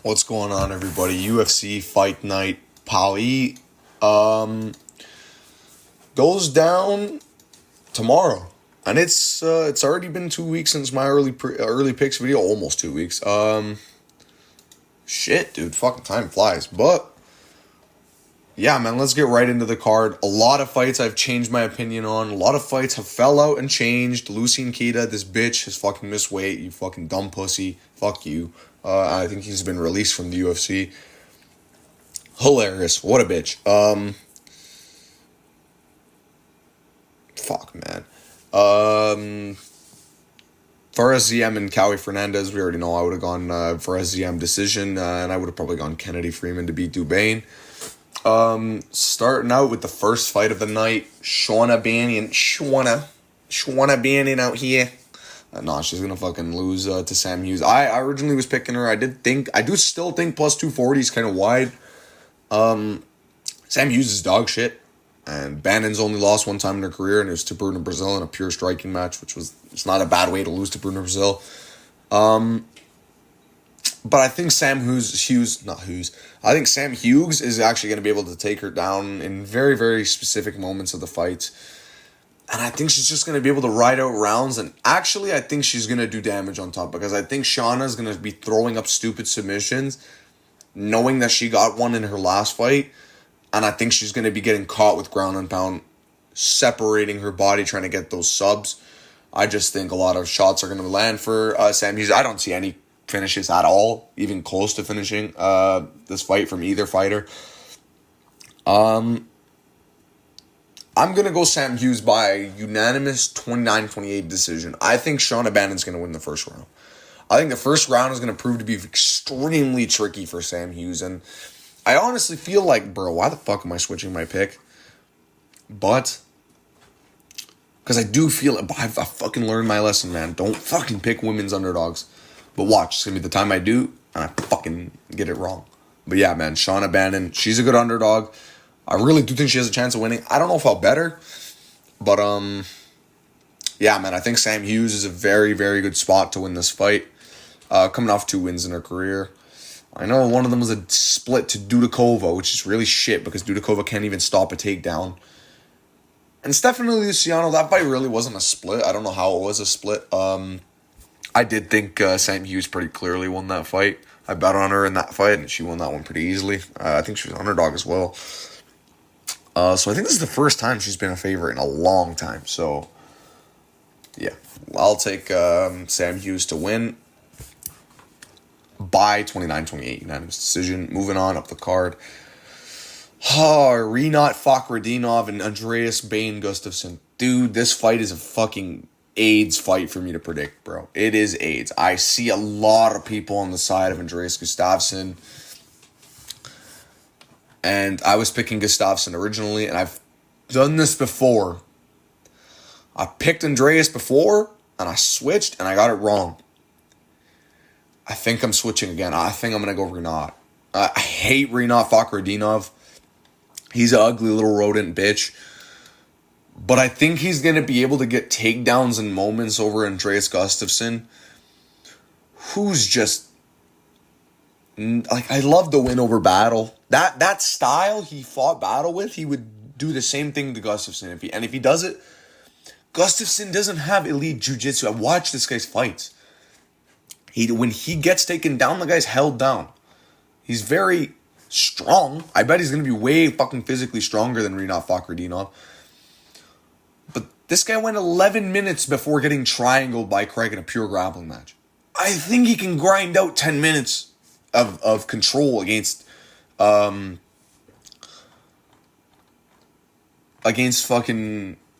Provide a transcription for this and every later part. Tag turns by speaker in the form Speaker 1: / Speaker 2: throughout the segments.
Speaker 1: What's going on, everybody? UFC Fight Night Pali goes down tomorrow, and it's already been 2 weeks since my early picks video. Almost 2 weeks. Shit, dude, fucking time flies. But yeah, man, let's get right into the card. A lot of fights I've changed my opinion on. A lot of fights have fell out and changed. Lucien Keita, this bitch, has fucking missed weight. You fucking dumb pussy. Fuck you. I think he's been released from the UFC. Hilarious. What a bitch. Fuck, man. For SZM and Cowie Fernandez, we already know I would have gone for SZM decision, and I would have probably gone Kennedy Freeman to beat Dubain. Starting out with the first fight of the night, Shauna Bannion out here. Nah, she's gonna fucking lose to Sam Hughes. I originally was picking her. I do still think plus 240 is kind of wide. Sam Hughes is dog shit, and Bannon's only lost one time in her career, and it was to Bruno Brazil in a pure striking match, it's not a bad way to lose to Bruno Brazil. But I think Sam Hughes is actually going to be able to take her down in very, very specific moments of the fight. And I think she's just going to be able to ride out rounds. And actually, I think she's going to do damage on top. Because I think Shauna is going to be throwing up stupid submissions, knowing that she got one in her last fight. And I think she's going to be getting caught with ground and pound, separating her body, trying to get those subs. I just think a lot of shots are going to land for Sam Hughes. I don't see any finishes at all, even close to finishing this fight from either fighter. I'm going to go Sam Hughes by unanimous 29-28 decision. I think Shauna Bannon's going to win the first round. I think the first round is going to prove to be extremely tricky for Sam Hughes. And I honestly feel like, bro, why the fuck am I switching my pick? But, because I do feel it, I fucking learned my lesson, man. Don't fucking pick women's underdogs. But watch, it's going to be the time I do, and I fucking get it wrong. But yeah, man, Shauna Bannon, she's a good underdog. I really do think she has a chance of winning. I don't know if I'll bet her, but yeah, man, I think Sam Hughes is a very, very good spot to win this fight. Coming off 2 wins in her career. I know one of them was a split to Dudakova, which is really shit because Dudakova can't even stop a takedown. And Stephanie Luciano, that fight really wasn't a split. I don't know how it was a split. I did think Sam Hughes pretty clearly won that fight. I bet on her in that fight, and she won that one pretty easily. I think she was an underdog as well. So I think this is the first time she's been a favorite in a long time. So, yeah. I'll take Sam Hughes to win by 29-28 unanimous decision. Moving on up the card. Rinat Fakhretdinov and Andreas Bane Gustafsson. Dude, this fight is a fucking AIDS fight for me to predict, bro. It is AIDS. I see a lot of people on the side of Andreas Gustafsson. And I was picking Gustafsson originally, and I've done this before. I picked Andreas before, and I switched, and I got it wrong. I think I'm switching again. I think I'm going to go Rinat. I hate Rinat Fakhretdinov. He's an ugly little rodent bitch. But I think he's going to be able to get takedowns in moments over Andreas Gustafsson, who's just, like, I love the win over Battle. That style he fought Battle with, he would do the same thing to Gustafsson. If he does it, Gustafsson doesn't have elite jiu-jitsu. I've watched this guy's fights. When he gets taken down, the guy's held down. He's very strong. I bet he's going to be way fucking physically stronger than Rinat Fakhretdinov. But this guy went 11 minutes before getting triangled by Craig in a pure grappling match. I think he can grind out 10 minutes of control against fucking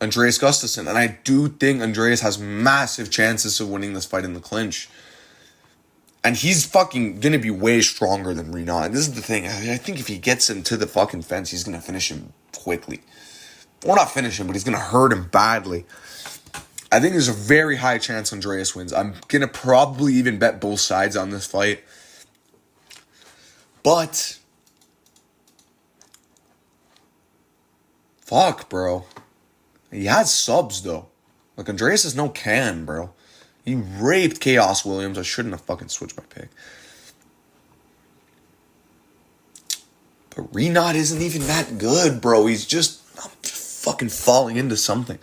Speaker 1: Andreas Gustafsson. And I do think Andreas has massive chances of winning this fight in the clinch. And he's fucking going to be way stronger than Rinat. And this is the thing. I think if he gets him to the fucking fence, he's going to finish him quickly. Or not finish him, but he's going to hurt him badly. I think there's a very high chance Andreas wins. I'm going to probably even bet both sides on this fight. But fuck, bro. He has subs, though. Like, Andreas is no can, bro. He raped Chaos Williams. I shouldn't have fucking switched my pick. But Renat isn't even that good, bro. He's just fucking falling into something.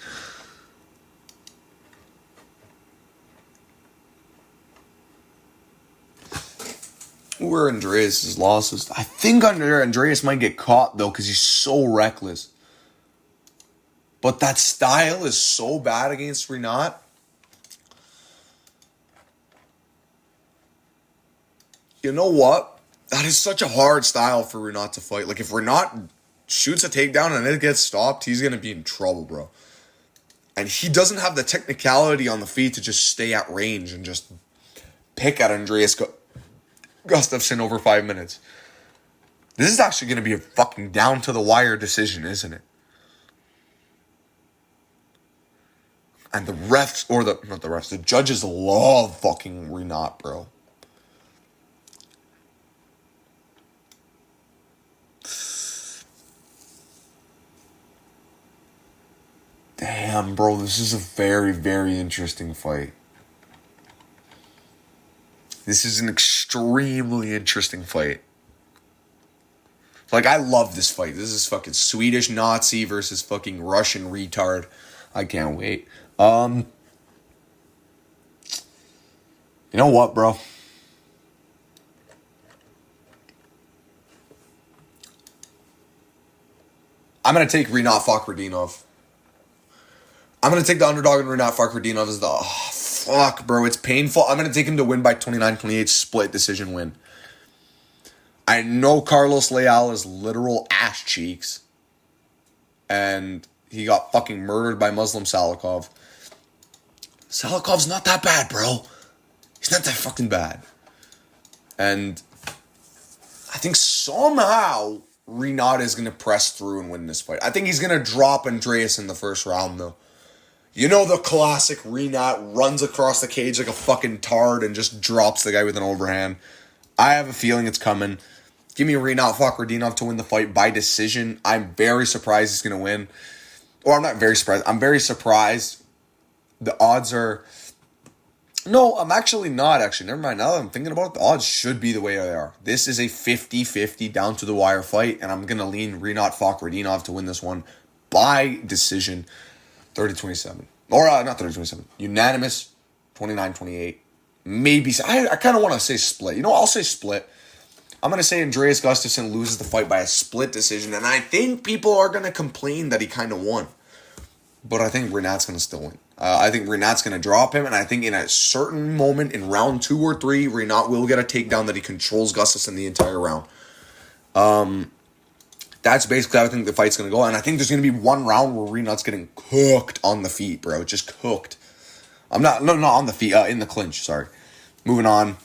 Speaker 1: Where Andreas' losses. I think Andreas might get caught, though, because he's so reckless. But that style is so bad against Renat. You know what? That is such a hard style for Renat to fight. Like, if Renat shoots a takedown and it gets stopped, he's going to be in trouble, bro. And he doesn't have the technicality on the feet to just stay at range and just pick at Andreas Gustafsson over 5 minutes. This is actually going to be a fucking down-to-the-wire decision, isn't it? And the refs, or not the refs, the judges love fucking Renat, bro. Damn, bro, this is a very, very interesting fight. This is an extremely interesting fight. Like, I love this fight. This is fucking Swedish Nazi versus fucking Russian retard. I can't wait. You know what, bro? I'm going to take Renat Fakhretdinov. I'm going to take the underdog in Renat Fakhretdinov as the... Oh, fuck, bro. It's painful. I'm going to take him to win by 29-28 split decision win. I know Carlos Leal is literal ass cheeks. And he got fucking murdered by Muslim Salikov. Salikov's not that bad, bro. He's not that fucking bad. And I think somehow Renat is going to press through and win this fight. I think he's going to drop Andreas in the first round, though. You know the classic Renat runs across the cage like a fucking tard and just drops the guy with an overhand. I have a feeling it's coming. Give me Renat Fakhretdinov to win the fight by decision. I'm very surprised he's going to win. Or I'm not very surprised. I'm very surprised. The odds are... No, I'm actually not, actually. Never mind. Now that I'm thinking about it, the odds should be the way they are. This is a 50-50 down-to-the-wire fight, and I'm going to lean Renat Fakhretdinov to win this one by decision 30-27. Or, not 30-27. Unanimous, 29-28. Maybe... I kind of want to say split. You know, I'll say split. I'm going to say Andreas Gustafsson loses the fight by a split decision, and I think people are going to complain that he kind of won. But I think Renat's going to still win. I think Renat's going to drop him, and I think in a certain moment in round 2 or 3, Renat will get a takedown that he controls Gustafsson the entire round. That's basically how I think the fight's going to go, and I think there's going to be one round where Renat's getting cooked on the feet, bro. Just cooked. Not on the feet, in the clinch, sorry. Moving on.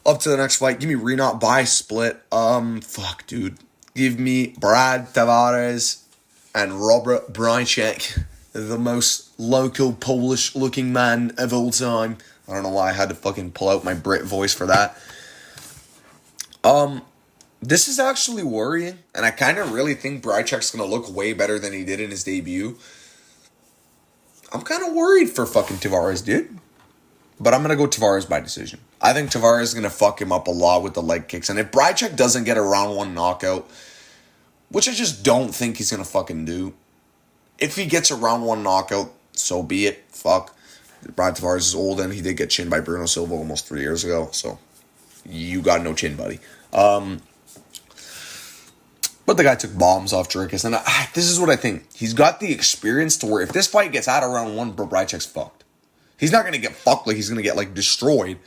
Speaker 1: Up to the next fight. Give me Renat by split. Fuck, dude. Give me Brad Tavares and Robert Brajček, the most local Polish-looking man of all time. I don't know why I had to fucking pull out my Brit voice for that. This is actually worrying, and I kind of really think Brajček's going to look way better than he did in his debut. I'm kind of worried for fucking Tavares, dude. But I'm going to go Tavares by decision. I think Tavares is going to fuck him up a lot with the leg kicks. And if Brajček doesn't get a round 1 knockout, which I just don't think he's going to fucking do, if he gets a round 1 knockout, so be it. Fuck. Brad Tavares is old, and he did get chinned by Bruno Silva almost 3 years ago. So, you got no chin, buddy. But the guy took bombs off Jurkis. And this is what I think. He's got the experience to where if this fight gets out of round 1, bro, Brajček's fucked. He's not going to get fucked like he's going to get, like, destroyed.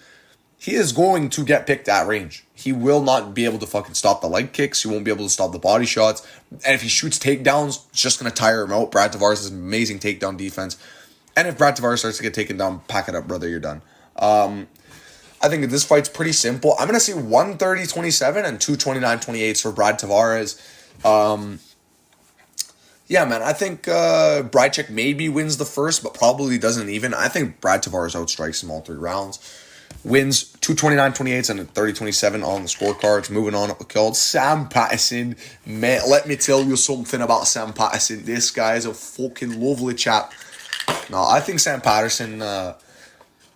Speaker 1: He is going to get picked at range. He will not be able to fucking stop the leg kicks. He won't be able to stop the body shots. And if he shoots takedowns, it's just going to tire him out. Brad Tavares has amazing takedown defense. And if Brad Tavares starts to get taken down, pack it up, brother. You're done. I think this fight's pretty simple. I'm going to say 130-27 and 229-28 for Brad Tavares. Yeah, man, I think Brajček maybe wins the first, but probably doesn't even. I think Brad Tavares outstrikes him all 3 rounds. Wins 229-28 and 30-27 on the scorecards. Moving on up the card. Sam Patterson. Mate, let me tell you something about Sam Patterson. This guy is a fucking lovely chap. No, I think Sam Patterson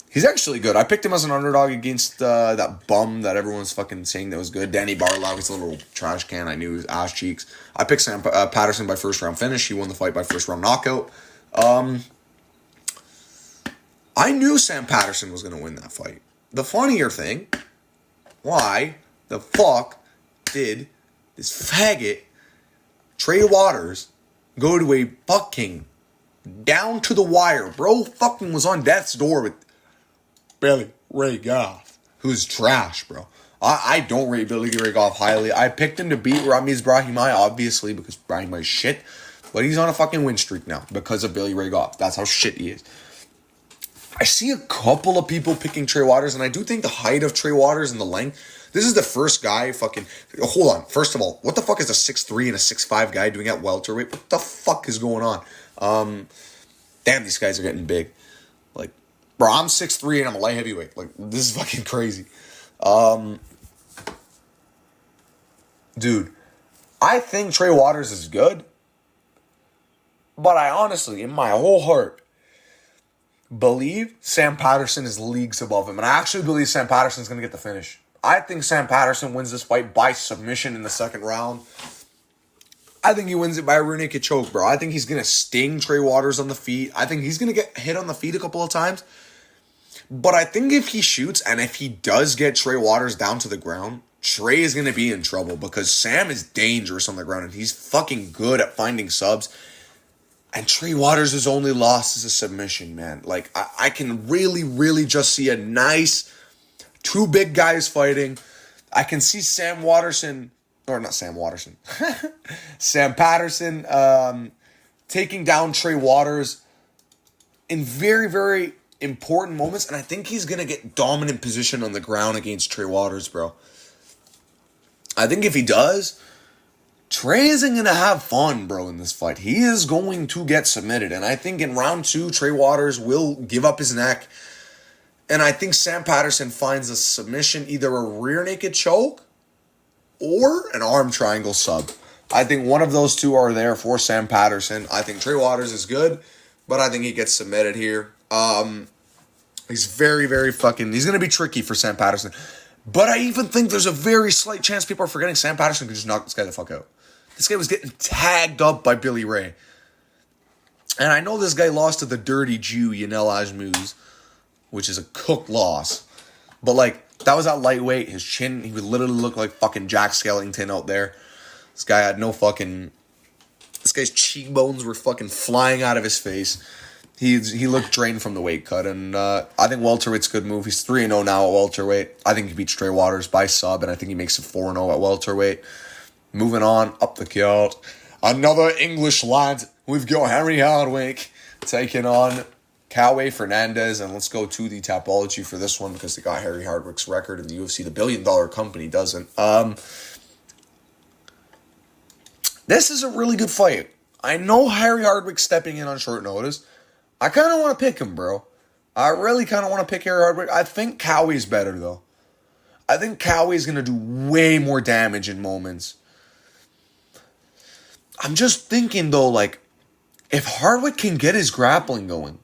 Speaker 1: He's actually good. I picked him as an underdog against that bum that everyone's fucking saying that was good. Danny Borralho. He's a little trash can. I knew his ass cheeks. I picked Sam Patterson by first round finish. He won the fight by first round knockout. I knew Sam Patterson was going to win that fight. The funnier thing, why the fuck did this faggot Trey Waters go to a fucking down to the wire? Bro fucking was on death's door with Billy Ray Goff, who's trash, bro. I don't rate Billy Ray Goff highly. I picked him to beat Ramiz Brahimaj, obviously, because Brahimaj is shit. But he's on a fucking win streak now because of Billy Ray Goff. That's how shit he is. I see a couple of people picking Trey Waters, and I do think the height of Trey Waters and the length. This is the first guy fucking... Hold on. First of all, what the fuck is a 6'3" and a 6'5" guy doing at welterweight? What the fuck is going on? Damn, these guys are getting big. Like, bro, I'm 6'3" and I'm a light heavyweight. Like, this is fucking crazy. Dude, I think Trey Waters is good. But I honestly, in my whole heart, believe Sam Patterson is leagues above him. And I actually believe Sam Patterson's going to get the finish. I think Sam Patterson wins this fight by submission in the second round. I think he wins it by a rear naked choke, bro. I think he's going to sting Trey Waters on the feet. I think he's going to get hit on the feet a couple of times. But I think if he shoots and if he does get Trey Waters down to the ground, Trey is going to be in trouble because Sam is dangerous on the ground and he's fucking good at finding subs. And Trey Waters' only loss is a submission, man. Like, I can really, really just see a nice two big guys fighting. I can see Sam Patterson taking down Trey Waters in very, very important moments. And I think he's going to get dominant position on the ground against Trey Waters, bro. I think if he does... Trey isn't going to have fun, bro, in this fight. He is going to get submitted. And I think in round 2, Trey Waters will give up his neck. And I think Sam Patterson finds a submission, either a rear naked choke or an arm triangle sub. I think one of those two are there for Sam Patterson. I think Trey Waters is good, but I think he gets submitted here. He's very, very fucking... He's going to be tricky for Sam Patterson. But I even think there's a very slight chance people are forgetting Sam Patterson could just knock this guy the fuck out. This guy was getting tagged up by Billy Ray. And I know this guy lost to the dirty Jew, Yanel Ajmuz, which is a cooked loss. But, like, that was at lightweight. His chin, he would literally look like fucking Jack Skellington out there. This guy had no fucking... This guy's cheekbones were fucking flying out of his face. He looked drained from the weight cut. And I think welterweight's a good move. He's 3-0 now at welterweight. I think he beats Trey Waters by sub, and I think he makes it 4-0 at welterweight. Moving on, up the card. Another English lad. We've got Harry Hardwick taking on Cowboy Fernandez. And let's go to the Tapology for this one because they got Harry Hardwick's record in the UFC. The $1 billion company doesn't. This is a really good fight. I know Harry Hardwick's stepping in on short notice. I kind of want to pick him, bro. I really kind of want to pick Harry Hardwick. I think Cowie's better, though. I think Cowie's going to do way more damage in moments. I'm just thinking, though, like, if Hardwick can get his grappling going,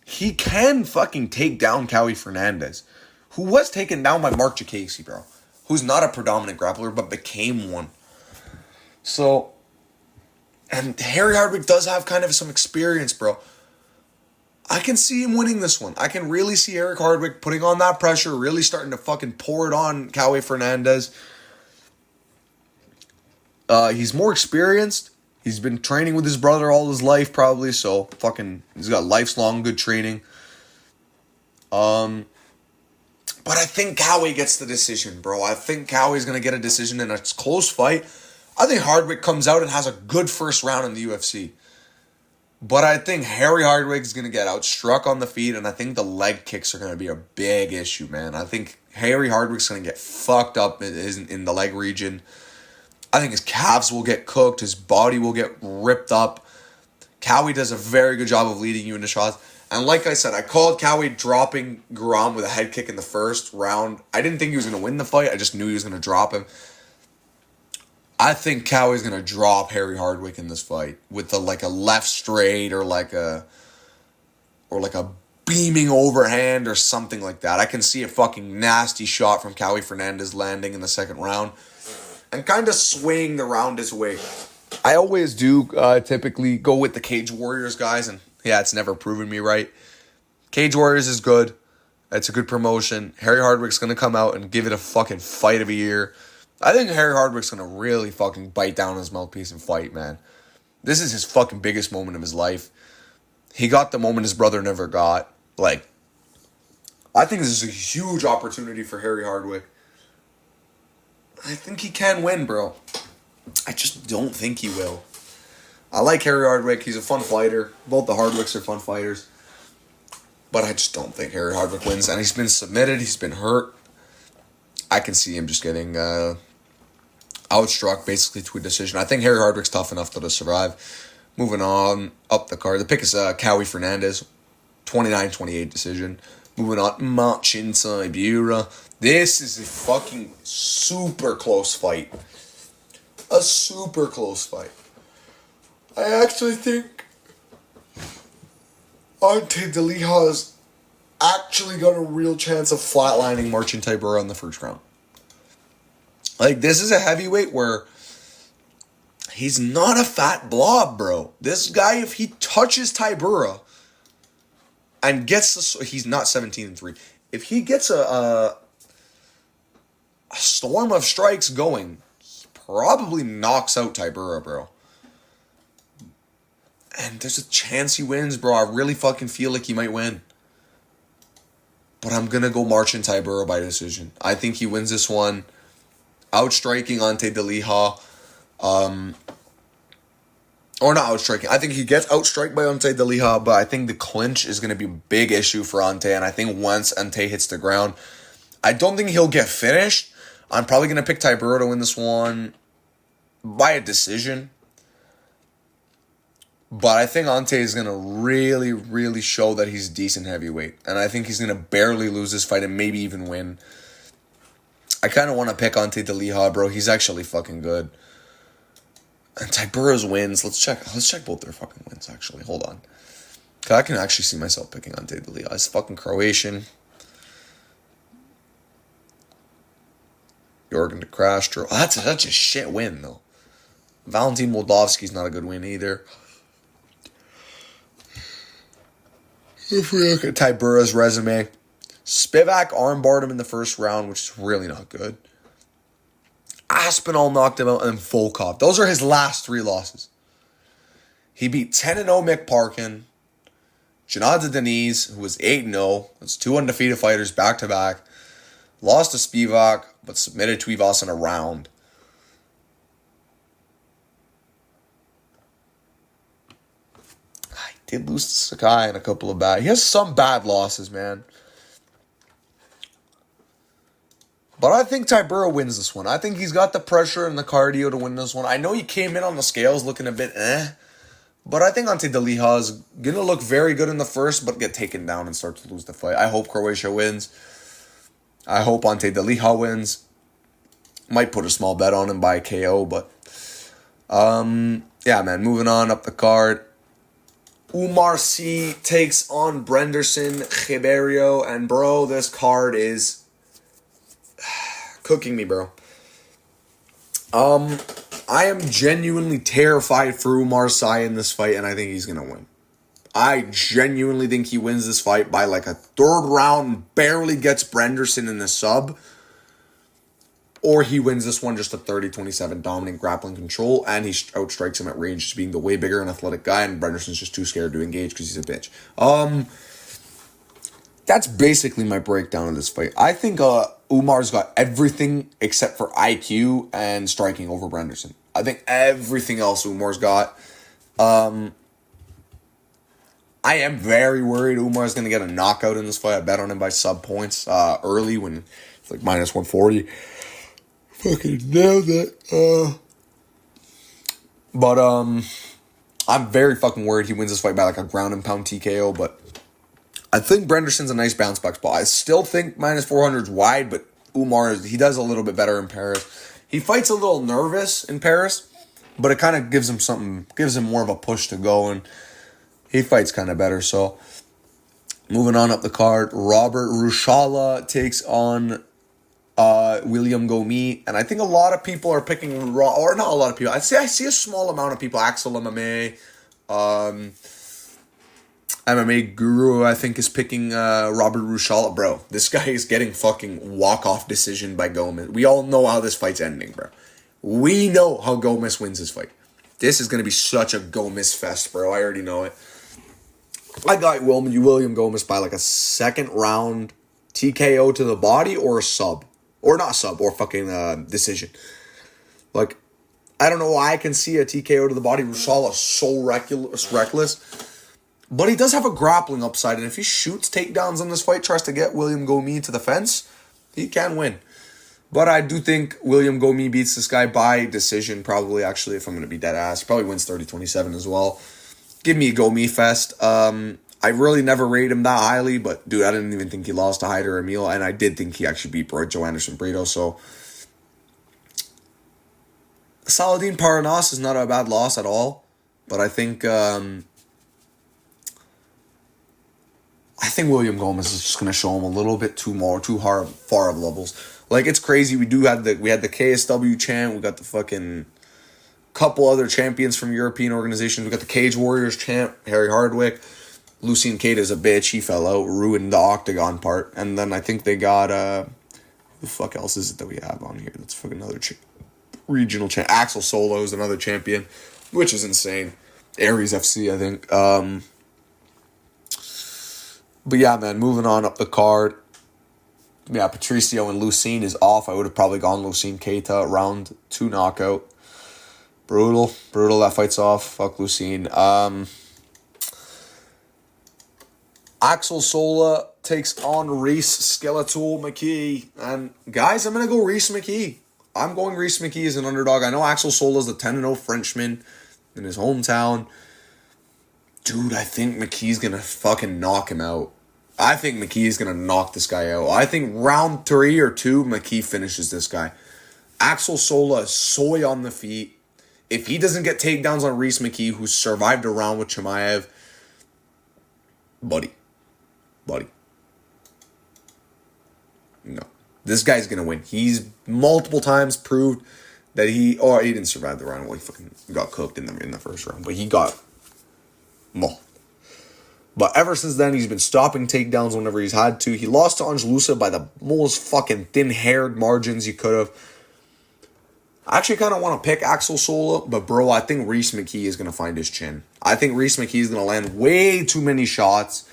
Speaker 1: he can fucking take down Cowboy Fernandez, who was taken down by Mark Jacasey, bro, who's not a predominant grappler, but became one. So, and Harry Hardwick does have kind of some experience, bro. I can see him winning this one. I can really see Eric Hardwick putting on that pressure, really starting to fucking pour it on Cowboy Fernandez. He's more experienced. He's been training with his brother all his life, probably. So, fucking, he's got lifelong good training. But I think Cowboy gets the decision, bro. I think Cowboy's going to get a decision in a close fight. I think Hardwick comes out and has a good first round in the UFC. But I think Harry Hardwick is going to get outstruck on the feet, and I think the leg kicks are going to be a big issue, man. I think Harry Hardwick's going to get fucked up in the leg region. I think his calves will get cooked. His body will get ripped up. Cowie does a very good job of leading you into shots. And like I said, I called Cowie dropping Guram with a head kick in the first round. I didn't think he was going to win the fight. I just knew he was going to drop him. I think Cowie's going to drop Harry Hardwick in this fight with a left straight or like a beaming overhand or something like that. I can see a fucking nasty shot from Cali Fernandez landing in the second round and kind of swaying the round his way. I always do typically go with the Cage Warriors guys, and yeah, it's never proven me right. Cage Warriors is good. It's a good promotion. Harry Hardwick's going to come out and give it a fucking fight of a year. I think Harry Hardwick's going to really fucking bite down his mouthpiece and fight, man. This is his fucking biggest moment of his life. He got the moment his brother never got. Like, I think this is a huge opportunity for Harry Hardwick. I think he can win, bro. I just don't think he will. I like Harry Hardwick. He's a fun fighter. Both the Hardwicks are fun fighters. But I just don't think Harry Hardwick wins. And he's been submitted. He's been hurt. I can see him just getting outstruck basically to a decision. I think Harry Hardwick's tough enough to survive. Moving on up the card. The pick is Cali Fernandez. 29-28 decision. Moving on. Marcin Tybura. This is a fucking super close fight. A super close fight. I actually think Ante DeLija's actually got a real chance of flatlining Marcin Tybura in the first round. Like, this is a heavyweight where he's not a fat blob, bro. This guy, if he touches Tybura and gets the... He's not 17-3. If he gets a storm of strikes going, he probably knocks out Tybura, bro. And there's a chance he wins, bro. I really fucking feel like he might win. But I'm going to go Marcin Tybura by decision. I think he wins this one. Outstriking Ante DeLija. Or not outstriking. I think he gets outstriked by Ante DeLija, but I think the clinch is going to be a big issue for Ante. And I think once Ante hits the ground, I don't think he'll get finished. I'm probably going to pick Tybura to win this one by a decision. But I think Ante is going to really, really show that he's decent heavyweight. And I think he's going to barely lose this fight and maybe even win. I kind of want to pick Ante DeLija, bro. He's actually fucking good. And Tybura's wins. Let's check both their fucking wins, actually. Hold on. Because I can actually see myself picking Ante DeLija. He's fucking Croatian. Jorgen de Castro. Oh, that's such a shit win, though. Valentin Moldavsky's not a good win either. If we look at Tybura's resume, Spivak armbarred him in the first round, which is really not good. Aspinall knocked him out, and then Volkov. Those are his last 3 losses. He beat 10-0 Mick Parkin, Janadze Deniz, who was 8-0. That's 2 undefeated fighters back-to-back. Lost to Spivak, but submitted to Ivas in a round. Did lose to Sakai in a couple of bad... He has some bad losses, man. But I think Tybura wins this one. I think he's got the pressure and the cardio to win this one. I know he came in on the scales looking a bit but I think Ante DeLija is going to look very good in the first, but get taken down and start to lose the fight. I hope Croatia wins. I hope Ante DeLija wins. Might put a small bet on him by KO, but... yeah, man. Moving on up the card. Umar C takes on Brenderson Ribeiro. And, bro, this card is cooking me, bro. I am genuinely terrified for Umar Sy in this fight, and I think he's going to win. I genuinely think he wins this fight by like a third round and barely gets Brenderson in the sub. Or he wins this one just a 30-27 dominant grappling control, and he outstrikes him at range, just being the way bigger and athletic guy, and Brenderson's just too scared to engage because he's a bitch. That's basically my breakdown of this fight. I think Umar's got everything except for IQ and striking over Brenderson. I think everything else Umar's got. I am very worried Umar's going to get a knockout in this fight. I bet on him by sub points early when it's like minus 140. Fucking nailed it. But I'm very fucking worried he wins this fight by like a ground and pound TKO, but I think Brenderson's a nice bounce back spot. I still think minus 400 is wide, but Umar, he does a little bit better in Paris. He fights a little nervous in Paris, but it kind of gives him more of a push to go, and he fights kind of better. So Moving on up the card, Robert Rushala takes on William Gomi, and I think a lot of people are picking or not a lot of people. I see a small amount of people. Axel MMA, MMA Guru, I think, is picking Robert Rushala. Bro, this guy is getting fucking walk-off decision by Gomez. We all know how this fight's ending, bro. We know how Gomez wins this fight. This is going to be such a Gomez fest, bro. I already know it. I got William Gomez by like a second round TKO to the body or a sub. Or not sub, or fucking decision. Like, I don't know why I can see a TKO to the body. Rushala is so reckless. But he does have a grappling upside. And if he shoots takedowns in this fight, tries to get William Gomi to the fence, he can win. But I do think William Gomi beats this guy by decision, probably, actually, if I'm going to be dead ass. Probably wins 30-27 as well. Give me a Gomi fest. I really never rated him that highly, but, dude, I didn't even think he lost to Hyder Emil, and I did think he actually beat Joe Anderson Brito, so... Saladin Paranas is not a bad loss at all, but I think William Gomez is just going to show him a little bit too far of levels. Like, it's crazy. We had the KSW champ. We got the fucking couple other champions from European organizations. We got the Cage Warriors champ, Harry Hardwick. Lucien Keita is a bitch. He fell out, ruined the octagon part. And then I think they got, who the fuck else is it that we have on here? That's fucking another regional champ. Axel Solo is another champion, which is insane. Aries FC, I think. But yeah, man, moving on up the card. Yeah, Patricio and Lucien is off. I would have probably gone Lucien Keita round 2 knockout. Brutal, that fight's off. Fuck Lucien. Axel Sola takes on Reese Skeletal McKee. And guys, I'm going to go Reese McKee. I'm going Reese McKee as an underdog. I know Axel Sola is a 10-0 Frenchman in his hometown. Dude, I think McKee's going to fucking knock him out. I think McKee is going to knock this guy out. I think round 3 or 2, McKee finishes this guy. Axel Sola is soy on the feet. If he doesn't get takedowns on Reese McKee, who survived a round with Chimaev, buddy. No. This guy's going to win. He's multiple times proved that he didn't survive the round. Well, he fucking got cooked in the first round. But he got mauled. But ever since then, he's been stopping takedowns whenever he's had to. He lost to Angelusa by the most fucking thin-haired margins you could have. I actually kind of want to pick Axel Sola, but bro, I think Reese McKee is going to find his chin. I think Reese McKee is going to land way too many shots.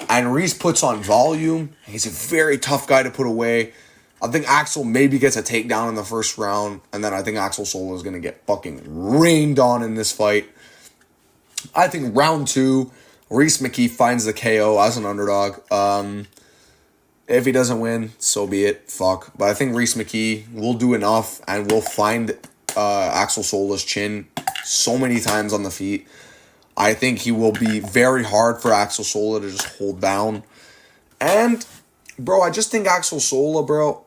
Speaker 1: And Reese puts on volume. He's a very tough guy to put away. I think Axel maybe gets a takedown in the first round. And then I think Axel Sola is going to get fucking rained on in this fight. I think round 2... Reese McKee finds the KO as an underdog. If he doesn't win, so be it. Fuck. But I think Reese McKee will do enough and will find Axel Sola's chin so many times on the feet. I think he will be very hard for Axel Sola to just hold down. And, bro, I just think Axel Sola, bro,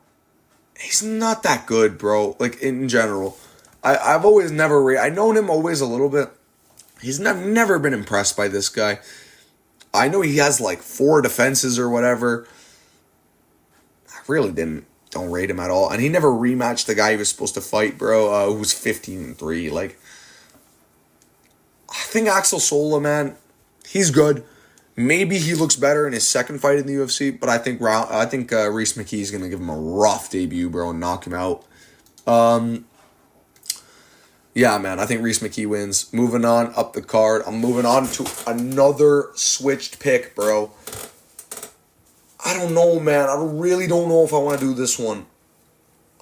Speaker 1: he's not that good, bro. Like, in general. I've always never... I've known him always a little bit. He's never been impressed by this guy. I know he has like 4 defenses or whatever. I really don't rate him at all. And he never rematched the guy he was supposed to fight, bro, who was 15-3. Like, I think Axel Sola, man, he's good. Maybe he looks better in his second fight in the UFC, but I think Reese McKee is going to give him a rough debut, bro, and knock him out. Yeah, man, I think Reese McKee wins. Moving on up the card. I'm moving on to another switched pick, bro. I don't know, man. I really don't know if I want to do this one.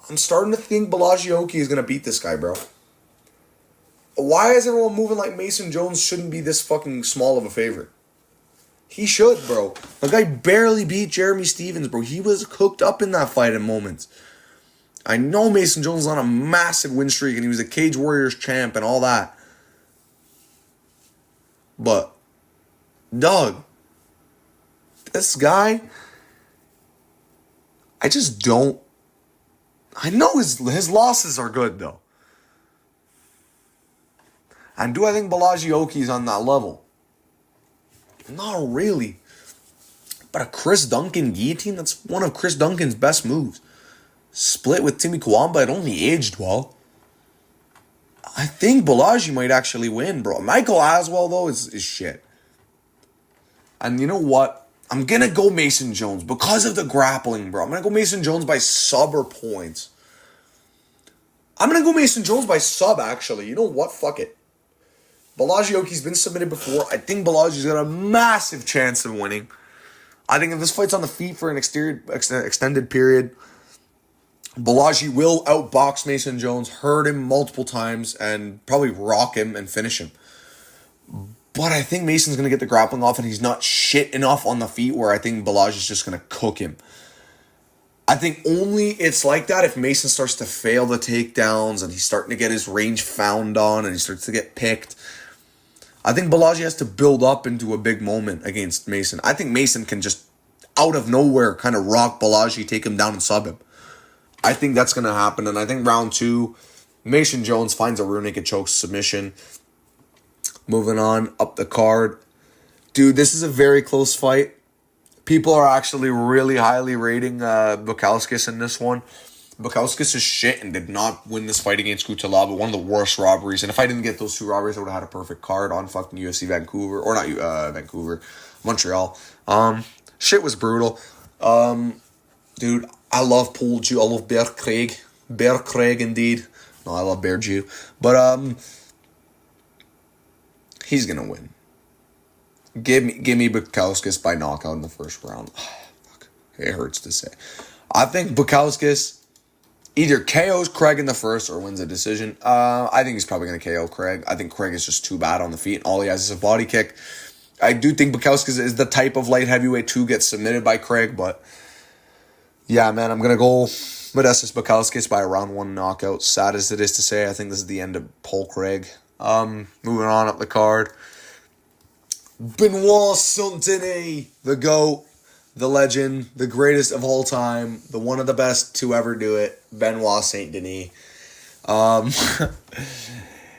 Speaker 1: I'm starting to think Borralho is going to beat this guy, bro. Why is everyone moving like Mason Jones shouldn't be this fucking small of a favorite? He should, bro. The guy barely beat Jeremy Stevens, bro. He was cooked up in that fight at moments. I know Mason Jones is on a massive win streak and he was a Cage Warriors champ and all that. But, dog, this guy, I just don't. I know his losses are good, though. And do I think Borralho is on that level? Not really. But a Chris Duncan guillotine, that's one of Chris Duncan's best moves. Split with Timmy Kawamba, it only aged well. I think Borralho might actually win, bro. Michael Aswell, though, is shit. And you know what? I'm going to go Mason Jones because of the grappling, bro. I'm going to go Mason Jones by sub or points. I'm going to go Mason Jones by sub, actually. You know what? Fuck it. Borralho's been submitted before. I think Borralho's got a massive chance of winning. I think if this fight's on the feet for an extended period, Borralho will outbox Mason Jones, hurt him multiple times, and probably rock him and finish him. But I think Mason's going to get the grappling off, and he's not shit enough on the feet where I think Borralho's just going to cook him. I think only it's like that if Mason starts to fail the takedowns and he's starting to get his range found on and he starts to get picked. I think Borralho has to build up into a big moment against Mason. I think Mason can just, out of nowhere, kind of rock Borralho, take him down and sub him. I think that's going to happen. And I think round 2, Mason Jones finds a rear naked choke submission. Moving on up the card. Dude, this is a very close fight. People are actually really highly rating Bukauskas in this one. Bukauskas is shit and did not win this fight against Kutalaba. One of the worst robberies. And if I didn't get those 2 robberies, I would have had a perfect card on fucking UFC Vancouver. Or not Vancouver. Montreal. Shit was brutal. Dude, I love Paul Jew. I love Bear Craig. Bear Craig, indeed. No, I love Bear Jew. But, he's going to win. Give me Bukauskas by knockout in the first round. Fuck. It hurts to say. I think Bukauskas either KOs Craig in the first or wins a decision. I think he's probably going to KO Craig. I think Craig is just too bad on the feet. All he has is a body kick. I do think Bukauskas is the type of light heavyweight to get submitted by Craig, but yeah, man, I'm going to go Modestas Bukauskas by a round 1 knockout. Sad as it is to say, I think this is the end of Paul Craig. Moving on up the card. Benoit Saint-Denis, the GOAT, the legend, the greatest of all time, the one of the best to ever do it, Benoit Saint-Denis.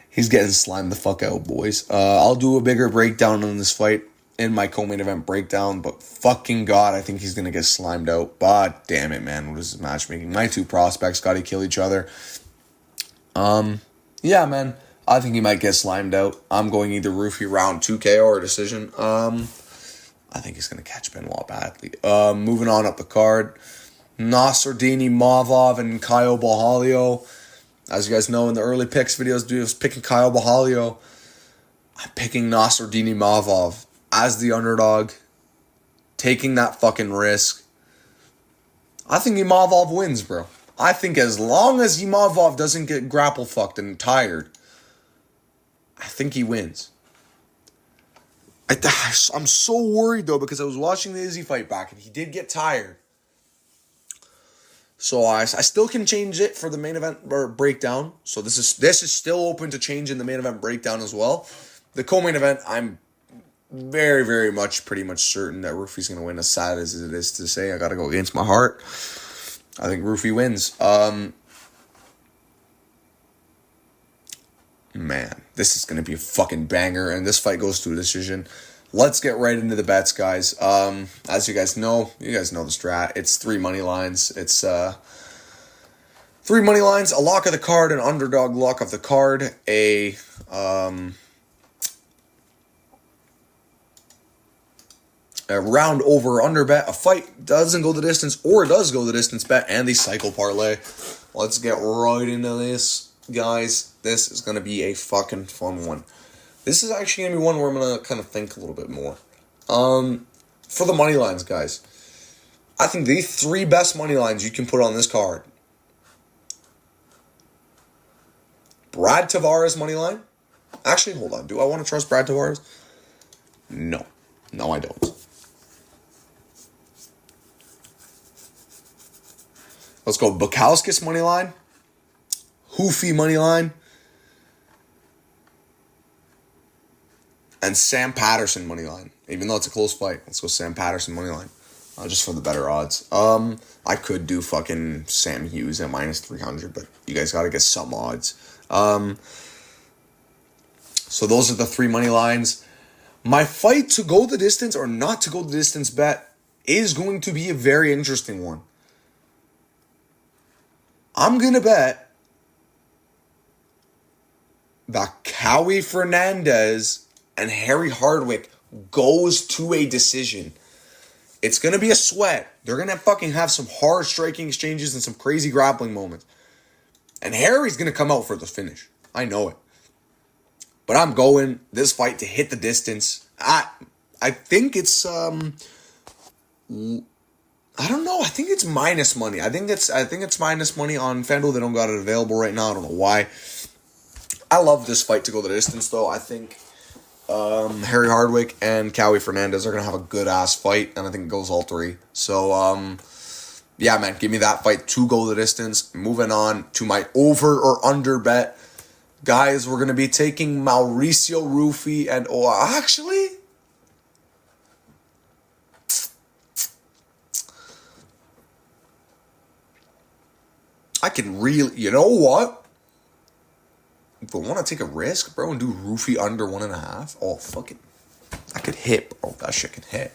Speaker 1: He's getting slimed the fuck out, boys. I'll do a bigger breakdown on this fight in my co-main event breakdown, but fucking God, I think he's going to get slimed out. But damn it, man, what is this matchmaking? My 2 prospects got to kill each other. Yeah, man. I think he might get slimed out. I'm going either Roofy round 2 KO or decision. I think he's going to catch Benoit badly. Moving on up the card. Nassourdine Imavov and Caio Borralho. As you guys know, in the early picks videos, I was picking Caio Borralho. I'm picking Nassourdine Imavov as the underdog. Taking that fucking risk. I think Imavov wins, bro. I think as long as Imavov doesn't get grapple fucked and tired, I think he wins. I'm so worried, though, because I was watching the Izzy fight back, and he did get tired. So I still can change it for the main event or breakdown. So this is still open to change in the main event breakdown as well. The co-main event, I'm very, very much, pretty much certain that Roofy's going to win, as sad as it is to say. I got to go against my heart. I think Roofy wins. Man, this is going to be a fucking banger, and this fight goes to a decision. Let's get right into the bets, guys. As you guys know the strat. It's 3 money lines. It's 3 money lines, a lock of the card, an underdog lock of the card, a round over under bet, a fight doesn't go the distance or does go the distance bet, and the cycle parlay. Let's get right into this, guys. This is going to be a fucking fun one. This is actually going to be one where I'm going to kind of think a little bit more. For the money lines, guys, I think the 3 best money lines you can put on this card. Brad Tavares money line. Actually, hold on. Do I want to trust Brad Tavares? No. No, I don't. Let's go Bukauskas money line. Hoofy money line. And Sam Patterson money line. Even though it's a close fight, let's go Sam Patterson money line. Just for the better odds. I could do fucking Sam Hughes at minus 300, but you guys got to get some odds. So those are the 3 money lines. My fight to go the distance or not to go the distance bet is going to be a very interesting one. I'm going to bet that Cowie Fernandez and Harry Hardwick goes to a decision. It's going to be a sweat. They're going to fucking have some hard striking exchanges and some crazy grappling moments. And Harry's going to come out for the finish. I know it. But I'm going this fight to hit the distance. I think it's I don't know. I think it's minus money. I think it's minus money on FanDuel. They don't got it available right now. I don't know why. I love this fight to go the distance though. I think Harry Hardwick and Cowie Fernandez are going to have a good-ass fight, and I think it goes all three. So, yeah, man, give me that fight to go the distance. Moving on to my over or under bet. Guys, we're going to be taking Mauricio Rufy and... Oh, actually... I can really... You know what? If I want to take a risk, bro, and do Rufy under 1.5, oh, fuck it. I could hit, bro. That shit can hit.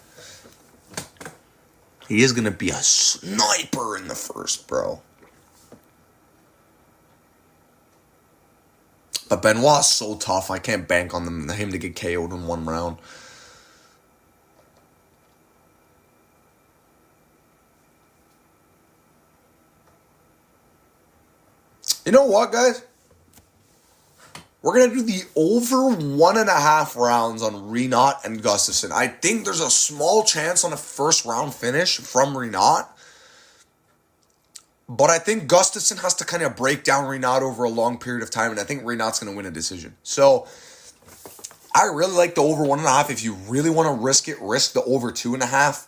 Speaker 1: He is going to be a sniper in the first, bro. But Benoit's so tough, I can't bank on him to get KO'd in one round. You know what, guys? We're going to do the over 1.5 rounds on Rinat and Gustafsson. I think there's a small chance on a first round finish from Rinat. But I think Gustafsson has to kind of break down Rinat over a long period of time. And I think Rinat's going to win a decision. So I really like the over 1.5. If you really want to risk it, risk the over 2.5.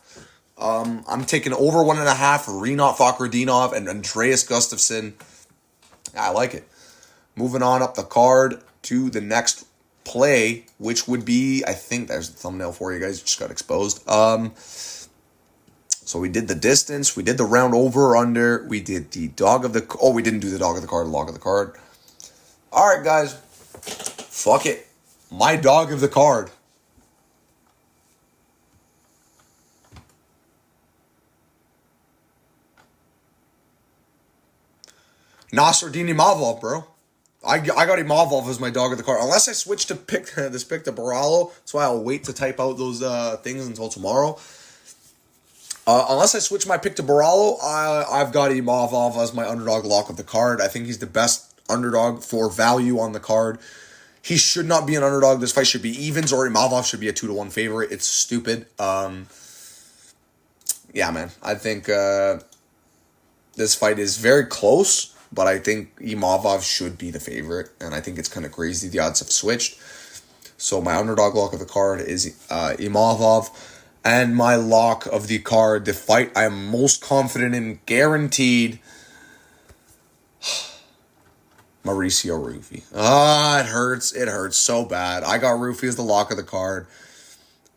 Speaker 1: I'm taking over 1.5 Rinat Fakhretdinov and Andreas Gustafsson. I like it. Moving on up the card to the next play, which would be, I think there's the thumbnail for you guys, just got exposed. So we did the distance, we did the round over or under, we did the dog of the, we didn't do the dog of the card, log of the card. All right, guys, fuck it. My dog of the card. Nasruddin Imavov, bro. I got Imavov as my dog of the card. Unless I switch to pick to Borralho. That's why I'll wait to type out those things until tomorrow. Unless I switch my pick to Borralho, I've got Imavov as my underdog lock of the card. I think he's the best underdog for value on the card. He should not be an underdog. This fight should be evens, or Imavov should be a 2-1 favorite. It's stupid. Yeah, man. I think this fight is very close. But I think Imavov should be the favorite. And I think it's kind of crazy. The odds have switched. So my underdog lock of the card is Imavov. And my lock of the card, the fight I am most confident in, guaranteed, Mauricio Rufy. It hurts. It hurts so bad. I got Rufy as the lock of the card.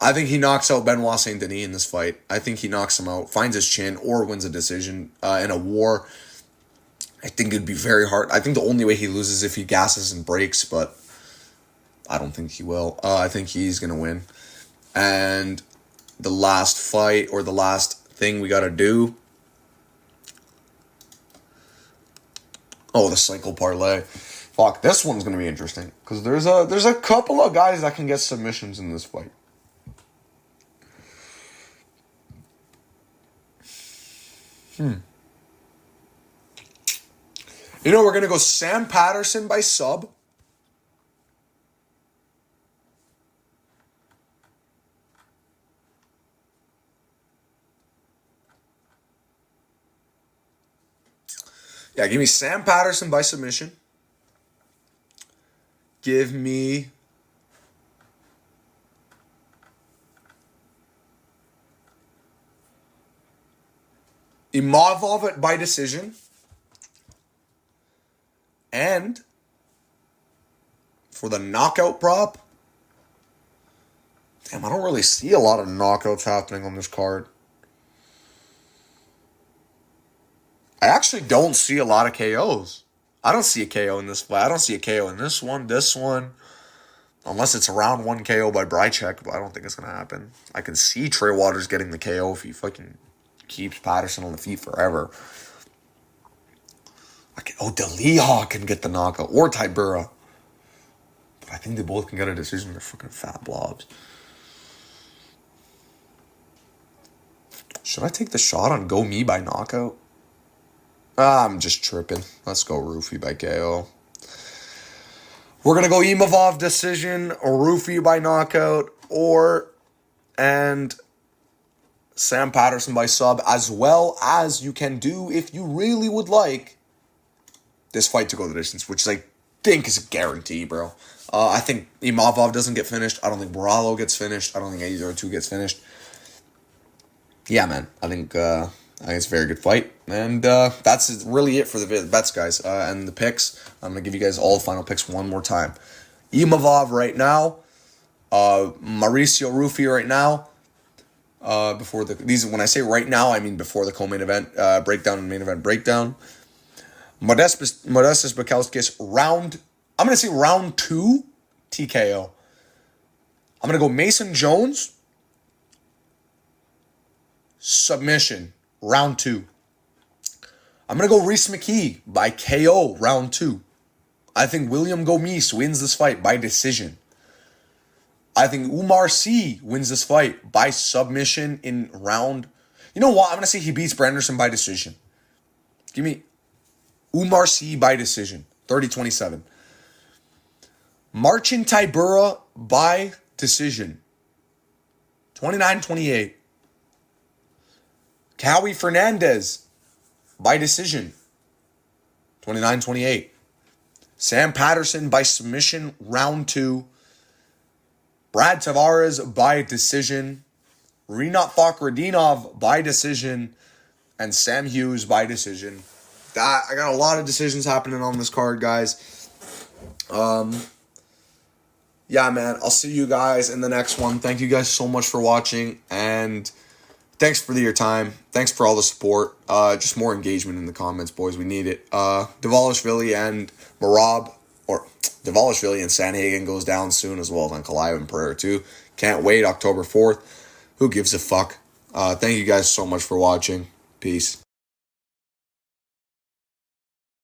Speaker 1: I think he knocks out Benoit Saint Denis in this fight. I think he knocks him out, finds his chin, or wins a decision in a war. I think it'd be very hard. I think the only way he loses is if he gasses and breaks, but I don't think he will. I think he's going to win. And the last fight, or the last thing we got to do. Oh, the cycle parlay. Fuck, this one's going to be interesting. Because there's a couple of guys that can get submissions in this fight. You know, we're going to go Sam Patterson by sub. Yeah, give me Sam Patterson by submission. Give me Imavov by decision. And for the knockout prop, damn, I don't really see a lot of knockouts happening on this card. I actually don't see a lot of KOs. I don't see a KO in this fight. I don't see a KO in this one, Unless it's a round 1 KO by Brychek, but I don't think it's going to happen. I can see Trey Waters getting the KO if he fucking keeps Patterson on the feet forever. D'Elia can get the knockout. Or Tybura. But I think they both can get a decision. They're fucking fat blobs. Should I take the shot on Go Me by knockout? I'm just tripping. Let's go Roofy by KO. We're going to go Imavov decision, or Roofy by knockout, and Sam Patterson by sub, as well as you can do, if you really would like, this fight to go the distance, which I think is a guarantee, bro. I think Imavov doesn't get finished. I don't think Borralho gets finished. I don't think either or two gets finished. Yeah, man. I think it's a very good fight. And that's really it for the bets, guys. And the picks. I'm going to give you guys all the final picks one more time. Imavov right now. Mauricio Rufy right now. When I say right now, I mean before the co-main event breakdown and main event breakdown. Modestas Bukauskas I'm going to say round 2 TKO. I'm going to go Mason Jones submission round 2. I'm going to go Reese McKee by KO round 2. I think William Gomis wins this fight by decision. I think Umar C wins this fight by submission in round. You know what? I'm going to say he beats Branderson by decision. Give me Umar C by decision. 30-27. Marcin Tybura by decision. 29-28. Cowie Fernandez by decision. 29-28. Sam Patterson by submission round 2. Brad Tavares by decision. Rinat Fakhretdinov by decision. And Sam Hughes by decision. I got a lot of decisions happening on this card, guys. Yeah, man. I'll see you guys in the next one. Thank you guys so much for watching. And thanks for your time. Thanks for all the support. Just more engagement in the comments, boys. We need it. Dvalishvili and Marab, or Dvalishvili and Sanhagen goes down soon as well. Then Kalaev and Pereira too. Can't wait. October 4th. Who gives a fuck? Thank you guys so much for watching. Peace.